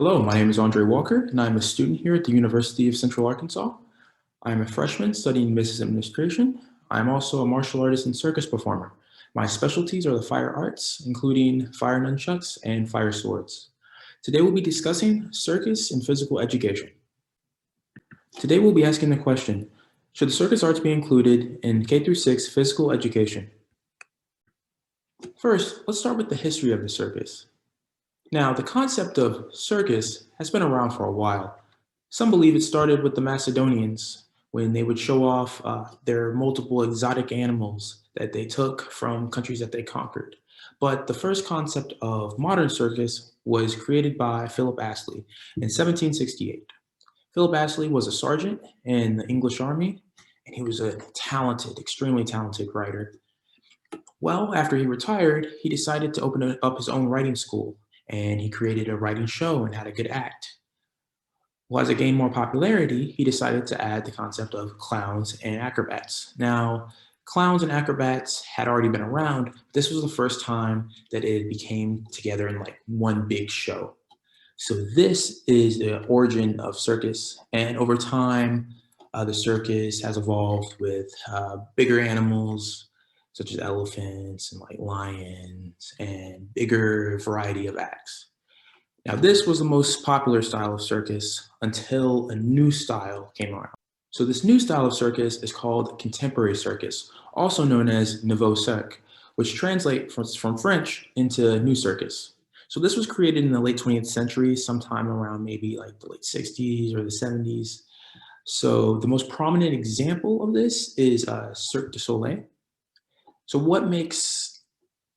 Hello, my name is Andre Walker, and I'm a student here at the University of Central Arkansas. I'm a freshman studying business administration. I'm also a martial artist and circus performer. My specialties are the fire arts, including fire nunchucks and fire swords. Today we'll be discussing circus and physical education. Today we'll be asking the question, should the circus arts be included in K through 6 physical education? First, let's start with the history of the circus. Now, the concept of circus has been around for a while. Some believe it started with the Macedonians when they would show off their multiple exotic animals that they took from countries that they conquered. But the first concept of modern circus was created by Philip Astley in 1768. Philip Astley was a sergeant in the English army, and he was a talented, extremely talented writer. Well, after he retired, he decided to open up his own writing school, and he created a writing show and had a good act. Well, as it gained more popularity, he decided to add the concept of clowns and acrobats. Now, clowns and acrobats had already been around, but this was the first time that it became together in like one big show. So this is the origin of circus, and over time, the circus has evolved with bigger animals such as elephants and like lions and bigger variety of acts. Now, this was the most popular style of circus until a new style came around. So this new style of circus is called contemporary circus, also known as nouveau cirque, which translates from French into new circus. So this was created in the late 20th century, sometime around maybe like the late 60s or the 70s. So the most prominent example of this is Cirque du Soleil. So what makes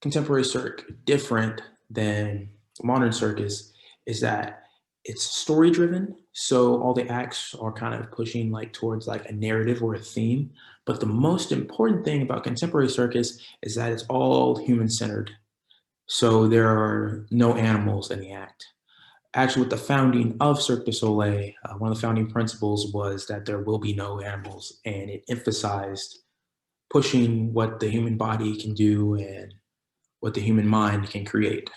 contemporary cirque different than modern circus is that it's story driven. So all the acts are kind of pushing like towards like a narrative or a theme. But the most important thing about contemporary circus is that it's all human centered. So there are no animals in the act. Actually, with the founding of Cirque du Soleil, one of the founding principles was that there will be no animals, and it emphasized pushing what the human body can do and what the human mind can create.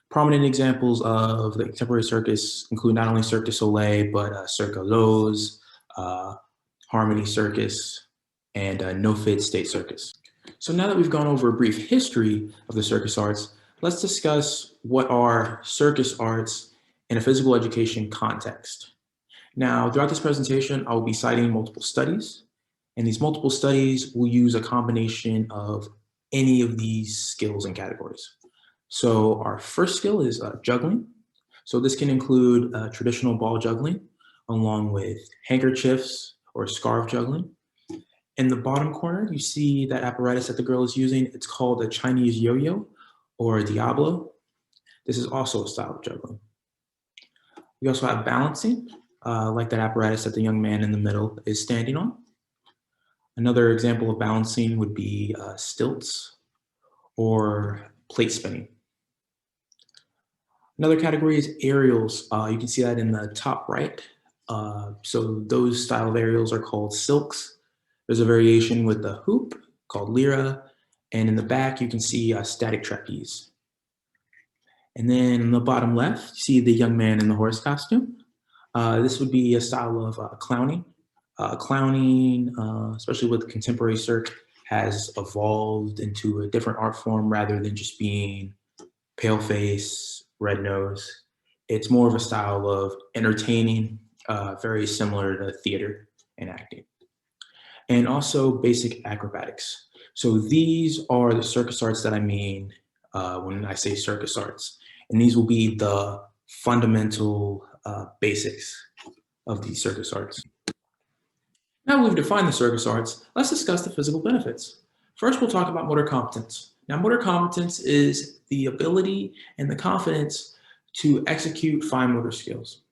Prominent examples of the contemporary circus include not only Cirque du Soleil, but Circus, uh, Harmony Circus, and No Fit State Circus. So now that we've gone over a brief history of the circus arts, let's discuss what are circus arts in a physical education context. Now, throughout this presentation, I will be citing multiple studies, and these multiple studies will use a combination of any of these skills and categories. So our first skill is juggling. So this can include traditional ball juggling, along with handkerchiefs or scarf juggling. In the bottom corner, you see that apparatus that the girl is using. It's called a Chinese yo-yo or a Diablo. This is also a style of juggling. We also have balancing, like that apparatus that the young man in the middle is standing on. Another example of balancing would be stilts or plate spinning. Another category is aerials. You can see that in the top right. So those style of aerials are called silks. There's a variation with the hoop called lyra. And in the back, you can see a static trapeze. And then in the bottom left, you see the young man in the horse costume. This would be a style of clowning. Clowning, especially with contemporary cirque, has evolved into a different art form rather than just being pale face, red nose. It's more of a style of entertaining, very similar to theater and acting. And also basic acrobatics. So these are the circus arts that I mean when I say circus arts. And these will be the fundamental basics of these circus arts. Now we've defined the circus arts, let's discuss the physical benefits. First, we'll talk about motor competence. Now, motor competence is the ability and the confidence to execute fine motor skills.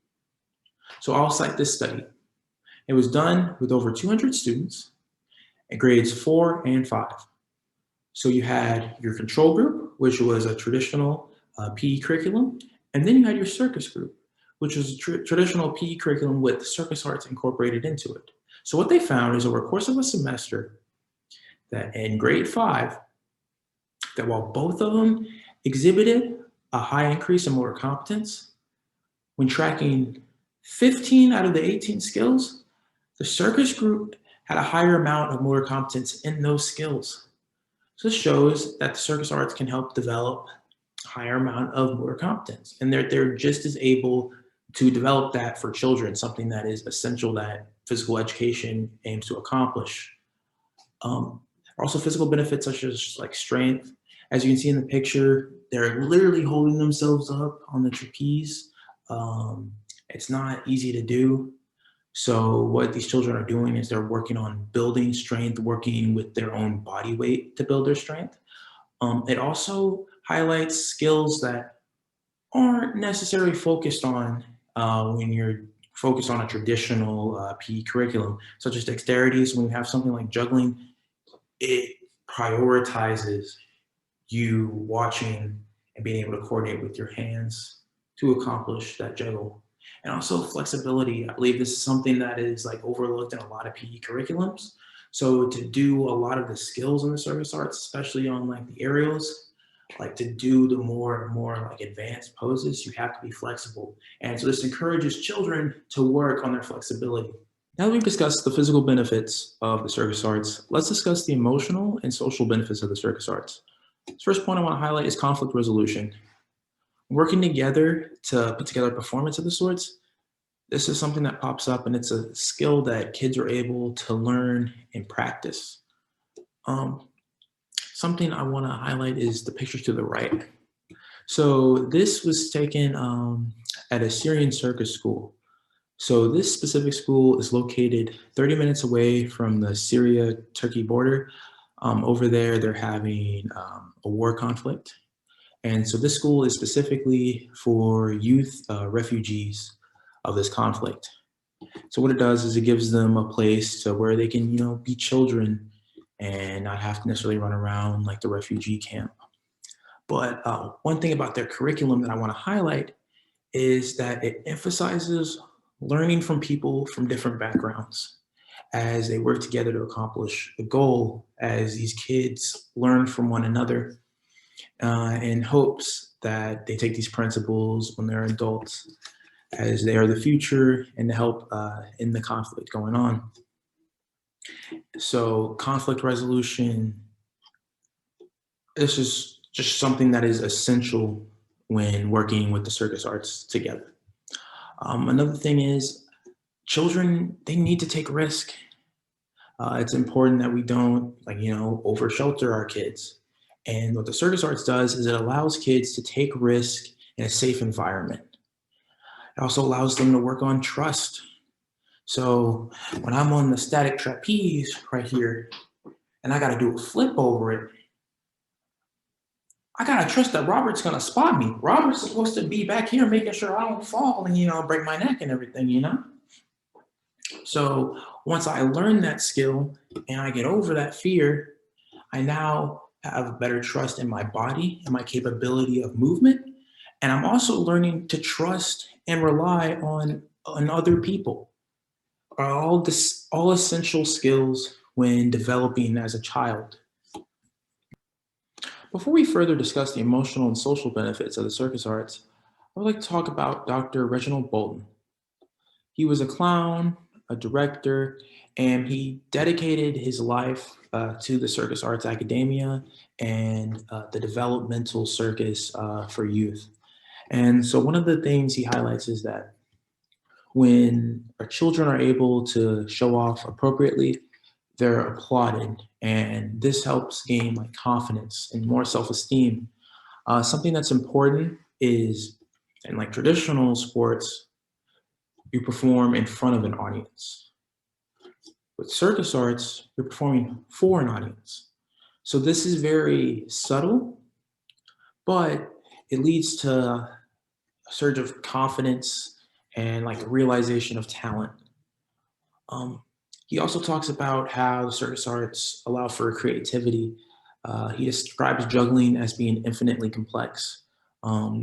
So I'll cite this study. It was done with over 200 students at grades 4 and 5. So you had your control group, which was a traditional PE curriculum, and then you had your circus group, which was a traditional PE curriculum with circus arts incorporated into it. So what they found is over the course of a semester that in grade 5, that while both of them exhibited a high increase in motor competence, When tracking 15 out of the 18 skills, the circus group had a higher amount of motor competence in those skills. So this shows that the circus arts can help develop a higher amount of motor competence, and they're just as able to develop that for children, something that is essential that physical education aims to accomplish. There are also physical benefits such as like strength. As you can see in the picture, they're literally holding themselves up on the trapeze. It's not easy to do. So what these children are doing is they're working on building strength, working with their own body weight to build their strength. It also highlights skills that aren't necessarily focused on when you're focused on a traditional PE curriculum, such as dexterities. When you have something like juggling, it prioritizes you watching and being able to coordinate with your hands to accomplish that juggle. And also flexibility. I believe this is something that is like overlooked in a lot of PE curriculums. So to do a lot of the skills in the circus arts, especially on like the aerials, like to do the more and more like advanced poses, you have to be flexible. And so this encourages children to work on their flexibility. Now that we've discussed the physical benefits of the circus arts, let's discuss the emotional and social benefits of the circus arts. The first point I want to highlight is conflict resolution. Working together to put together a performance of the sorts, this is something that pops up and it's a skill that kids are able to learn and practice. Um, Something I want to highlight is the picture to the right. So this was taken at a Syrian circus school. So this specific school is located 30 minutes away from the Syria-Turkey border. Over there, they're having a war conflict. And so this school is specifically for youth refugees of this conflict. So what it does is it gives them a place to where they can, be children and not have to necessarily run around like the refugee camp. But one thing about their curriculum that I want to highlight is that it emphasizes learning from people from different backgrounds as they work together to accomplish the goal, as these kids learn from one another in hopes that they take these principles when they're adults, as they are the future and to help in the conflict going on. So conflict resolution, this is just something that is essential when working with the circus arts together. Another thing is children, they need to take risk. It's important that we don't over shelter our kids. And what the circus arts does is it allows kids to take risk in a safe environment. It also allows them to work on trust. So when I'm on the static trapeze right here and I got to do a flip over it, I got to trust that Robert's going to spot me. Robert's supposed to be back here making sure I don't fall and, break my neck and everything. So once I learn that skill and I get over that fear, I now have better trust in my body and my capability of movement. And I'm also learning to trust and rely on other people. Are all essential skills when developing as a child. Before we further discuss the emotional and social benefits of the circus arts, I would like to talk about Dr. Reginald Bolton. He was a clown, a director, and he dedicated his life to the Circus Arts Academia and the developmental circus for youth. And so one of the things he highlights is that when our children are able to show off appropriately, they're applauded, and this helps gain like confidence and more self-esteem. Something that's important is in like traditional sports, you perform in front of an audience. With circus arts, you're performing for an audience. So this is very subtle, but it leads to a surge of confidence and like a realization of talent. Um, he also talks about how the circus arts allow for creativity. He describes juggling as being infinitely complex.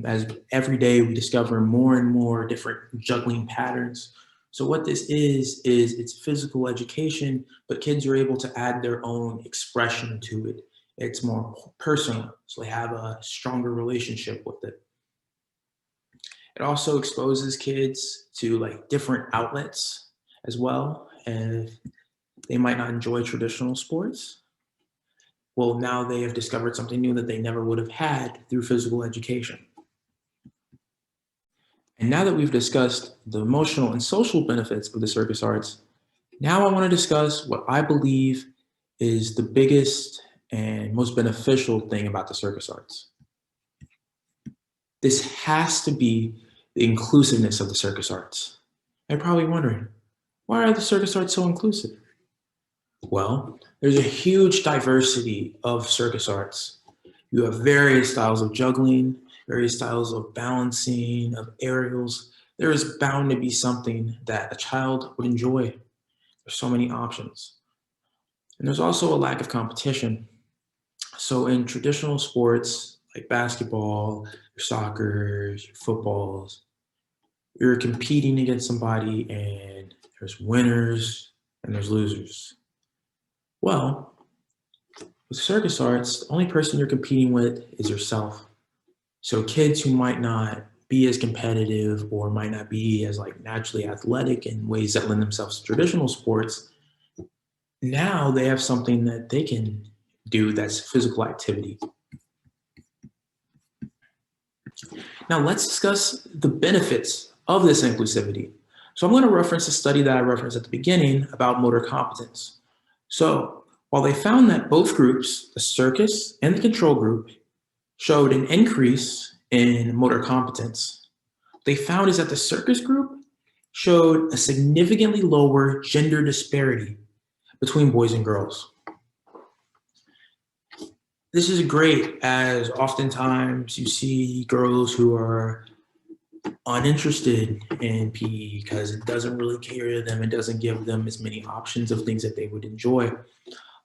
As every day we discover more and more different juggling patterns. So what this is it's physical education, but kids are able to add their own expression to it. It's more personal, so they have a stronger relationship with it. It also exposes kids to like different outlets as well. And they might not enjoy traditional sports. Well, now they have discovered something new that they never would have had through physical education. And now that we've discussed the emotional and social benefits of the circus arts, now I want to discuss what I believe is the biggest and most beneficial thing about the circus arts. This has to be the inclusiveness of the circus arts. You're probably wondering, why are the circus arts so inclusive? Well, there's a huge diversity of circus arts. You have various styles of juggling, various styles of balancing, of aerials. There is bound to be something that a child would enjoy. There's so many options. And there's also a lack of competition. So in traditional sports like basketball, your soccer, your footballs, you're competing against somebody and there's winners and there's losers. Well, with circus arts, the only person you're competing with is yourself. So kids who might not be as competitive or might not be as like naturally athletic in ways that lend themselves to traditional sports, now they have something that they can do that's physical activity. Now let's discuss the benefits of this inclusivity. So I'm going to reference a study that I referenced at the beginning about motor competence. So while they found that both groups, the circus and the control group, showed an increase in motor competence, what they found is that the circus group showed a significantly lower gender disparity between boys and girls. This is great as oftentimes you see girls who are uninterested in PE because it doesn't really cater to them. It doesn't give them as many options of things that they would enjoy.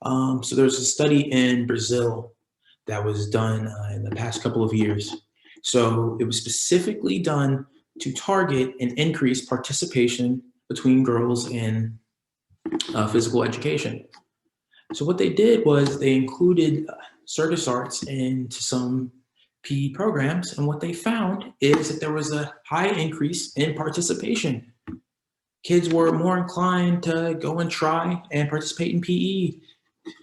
So there's a study in Brazil that was done in the past couple of years. So it was specifically done to target and increase participation between girls in physical education. So what they did was they included circus arts into some PE programs, and what they found is that there was a high increase in participation. Kids were more inclined to go and try and participate in PE.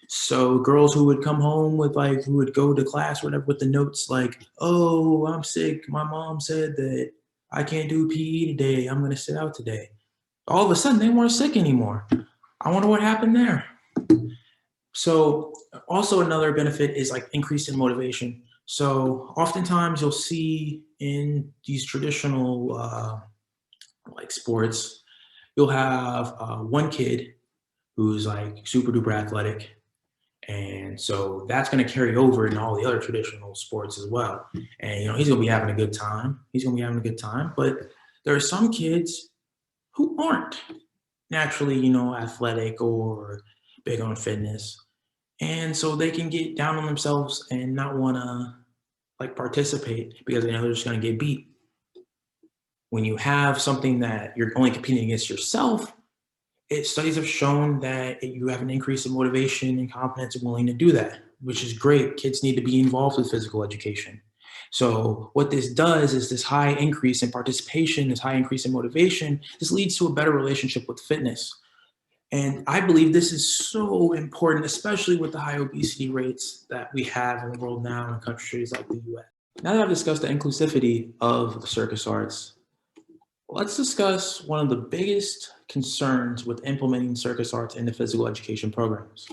So girls who would come home with like who would go to class or whatever with the notes like, "Oh, I'm sick. My mom said that I can't do PE today. I'm going to sit out today." All of a sudden, they weren't sick anymore. I wonder what happened there. So also another benefit is like increase in motivation. So oftentimes you'll see in these traditional like sports, you'll have one kid who's like super duper athletic. And so that's going to carry over in all the other traditional sports as well. And, you know, he's going to be having a good time. He's going to be having a good time. But there are some kids who aren't naturally, you know, athletic or big on fitness. And so they can get down on themselves and not want to like participate because they know they're just going to get beat. When you have something that you're only competing against yourself, studies have shown that you have an increase in motivation and confidence and willing to do that, which is great. Kids need to be involved with physical education. So what this does is this high increase in participation, this high increase in motivation, this leads to a better relationship with fitness. And I believe this is so important, especially with the high obesity rates that we have in the world now in countries like the US. Now that I've discussed the inclusivity of the circus arts, let's discuss one of the biggest concerns with implementing circus arts into physical education programs.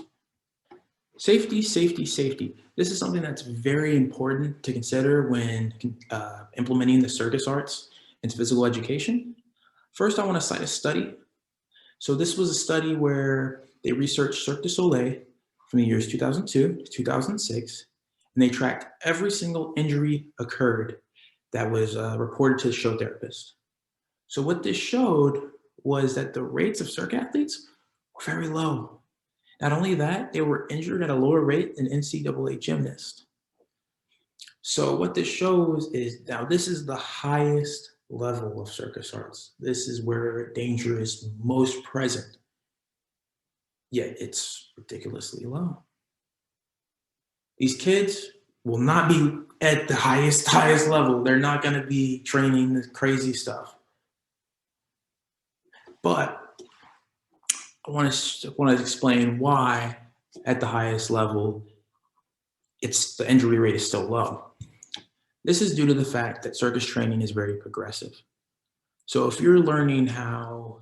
Safety, safety, safety. This is something that's very important to consider when implementing the circus arts into physical education. First, I want to cite a study. So this was a study where they researched Cirque du Soleil from the years 2002 to 2006, and they tracked every single injury occurred that was reported to the show therapist. So what this showed was that the rates of circ athletes were very low. Not only that, they were injured at a lower rate than NCAA gymnasts. So what this shows is now this is the highest level of circus arts. This is where danger is most present, yet it's ridiculously low. These kids will not be at the highest level. They're not going to be training the crazy stuff. But I want to explain why at the highest level the injury rate is still low. This is due to the fact that circus training is very progressive. So if you're learning how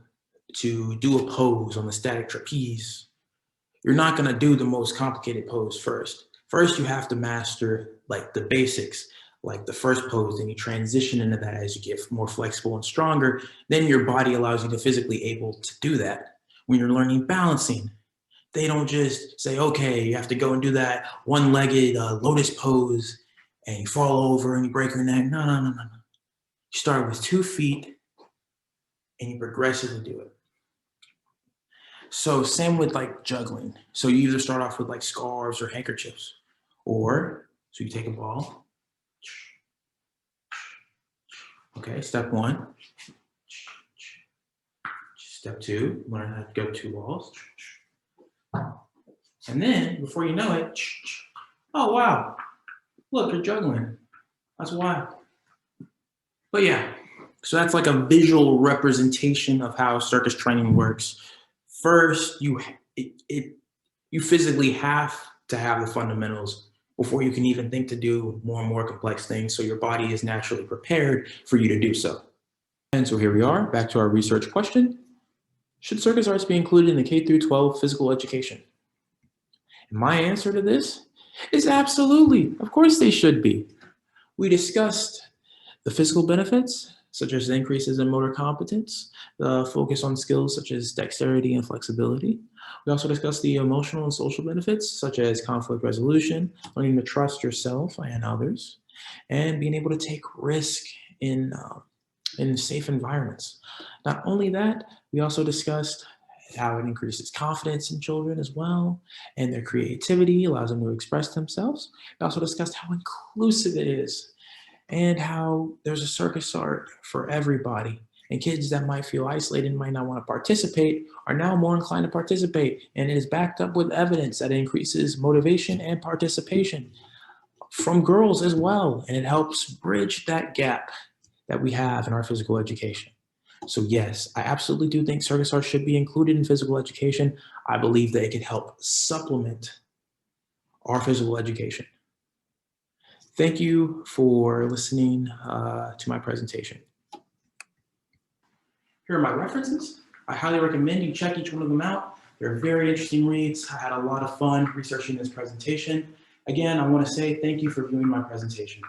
to do a pose on the static trapeze, you're not going to do the most complicated pose first. First, you have to master like the basics, like the first pose, then you transition into that as you get more flexible and stronger. Then your body allows you to physically able to do that. When you're learning balancing, they don't just say, okay, you have to go and do that one-legged lotus pose and you fall over and you break your neck. No, no, no, no, no. You start with 2 feet and you progressively do it. So same with like juggling. So you either start off with like scarves or handkerchiefs, or so you take a ball. Okay, step 1. Step 2, learn how to go 2 balls. And then before you know it, oh wow, look, you're juggling. That's wild. But yeah, so that's like a visual representation of how circus training works. First, you physically have to have the fundamentals before you can even think to do more and more complex things, so your body is naturally prepared for you to do so. And so here we are, back to our research question. Should circus arts be included in the K through 12 physical education? And my answer to this is absolutely. Of course they should be. We discussed the physical benefits, such as increases in motor competence, the focus on skills such as dexterity and flexibility. We also discussed the emotional and social benefits, such as conflict resolution, learning to trust yourself and others, and being able to take risk in safe environments. Not only that, we also discussed how it increases confidence in children as well, and their creativity allows them to express themselves. We also discussed how inclusive it is, and how there's a circus art for everybody. And kids that might feel isolated and might not want to participate are now more inclined to participate. And it is backed up with evidence that increases motivation and participation from girls as well. And it helps bridge that gap that we have in our physical education. So yes, I absolutely do think circus art should be included in physical education. I believe that it can help supplement our physical education. Thank you for listening to my presentation. Here are my references. I highly recommend you check each one of them out. They're very interesting reads. I had a lot of fun researching this presentation. Again, I want to say thank you for viewing my presentation.